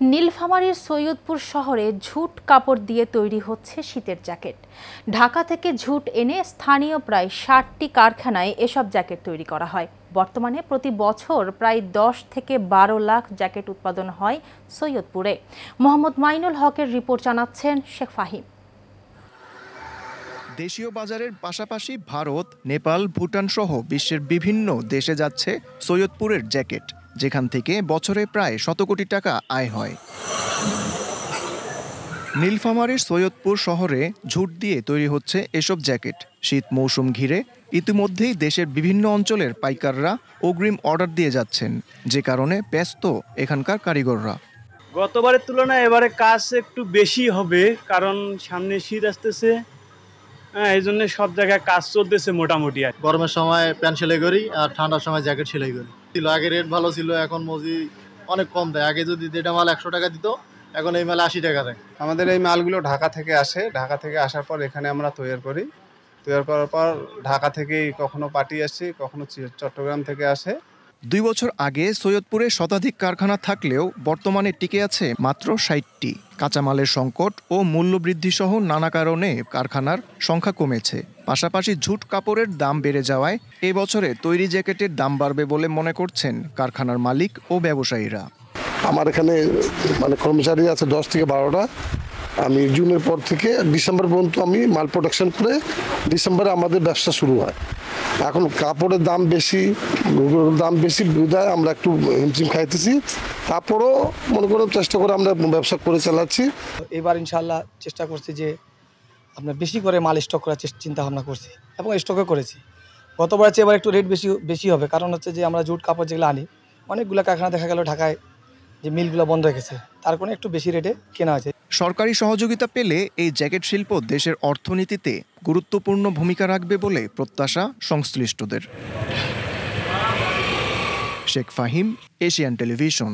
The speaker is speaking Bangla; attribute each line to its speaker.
Speaker 1: নীলফামারীর সৈয়দপুর শহরে ঝুট কাপড় দিয়ে তৈরি হচ্ছে শীতের জ্যাকেট। ঢাকা থেকে ঝুট এনে স্থানীয় প্রায় ৬০টি কারখানায় এসব জ্যাকেট তৈরি করা হয়। বর্তমানে প্রতি বছর প্রায় ১০ থেকে ১২ লাখ জ্যাকেট উৎপাদন হয় সৈয়দপুরে। মোহাম্মদ মাইনুল হকের রিপোর্ট জানাচ্ছেন শেখ ফাহিম।
Speaker 2: দেশীয় বাজারের পাশাপাশি ভারত, নেপাল, ভুটান সহ বিশ্বের বিভিন্ন দেশে যাচ্ছে সৈয়দপুরের জ্যাকেট, যেখান থেকে বছরে প্রায় ১০০ কোটি টাকা আয় হয়। নীলফামারীর সৈয়দপুর শহরে ঝুট দিয়ে তৈরি হচ্ছে এসব জ্যাকেট। শীত মৌসুম ঘিরে ইতিমধ্যেই দেশের বিভিন্ন অঞ্চলের পাইকাররা অগ্রিম অর্ডার দিয়ে যাচ্ছেন, যে কারণে ব্যস্ত এখানকার কারিগররা।
Speaker 3: গতবারের তুলনায় এবারে কাজ একটু বেশি হবে, কারণ সামনে শীত আসতেছে। এই জন্য সব জায়গায় কাজ চলতেছে মোটামুটি। আর
Speaker 4: গরমের সময় প্যান্ট সেলাই করি আর ঠান্ডার সময় জ্যাকেট সেলাই করি। আগে রেট ভালো ছিল, এখন মজুরি অনেক কম দেয়। আগে যদি যেটা মাল ১০০ টাকা দিত, এখন এই মাল ৮০ টাকা দেয়।
Speaker 5: আমাদের এই মালগুলো ঢাকা থেকে আসে। ঢাকা থেকে আসার পর এখানে আমরা তৈরি করি। তৈরি করার পর ঢাকা থেকেই কখনো পাঠিয়ে আসি, কখনো চট্টগ্রাম থেকে আসে।
Speaker 2: ২ বছর আগে সৈয়দপুরে শতাধিক কারখানা থাকলেও বর্তমানে টিকে আছে মাত্র ৬০টি। কাঁচামালের সংকট ও মূল্যবৃদ্ধি সহ নানা কারণে কারখানার সংখ্যা কমেছে। পাশাপাশি ঝুট কাপড়ের দাম বেড়ে যাওয়ায় এ বছরে তৈরি জ্যাকেটের দাম বাড়বে বলে মনে করছেন কারখানার মালিক ও ব্যবসায়ীরা।
Speaker 6: আমার এখানে কর্মচারী আছে ১০ থেকে ১২টা। আমি জুনের পর থেকে ডিসেম্বর পর্যন্ত আমি মাল প্রোডাকশন করে ডিসেম্বরে আমাদের ব্যবসা শুরু হয়। এখন কাপড়ের দাম বেশি বিধায় আমরা একটু হিমশিম খাইতেছি। তারপরও মনে করো চেষ্টা করে আমরা ব্যবসা করে চালাচ্ছি।
Speaker 7: এবার ইনশাআল্লাহ চেষ্টা করছি যে আমরা বেশি করে মাল স্টক করার চিন্তা ভাবনা করছি এবং স্টকও করেছি। গতবার চেয়ে এবার একটু রেট বেশি হবে, কারণ হচ্ছে যে আমরা জুট কাপড় যেগুলো আনি, অনেকগুলো কারখানা দেখা গেল ঢাকায় যে মিলগুলো বন্ধ রেখেছে, তার কোনো একটু বেশি রেটে কেনা হয়েছে।
Speaker 2: সরকারি সহযোগিতা পেলে এই জ্যাকেট শিল্প দেশের অর্থনীতিতে গুরুত্বপূর্ণ ভূমিকা রাখবে বলে প্রত্যাশা সংশ্লিষ্টদের। Sheikh Fahim, Asian television.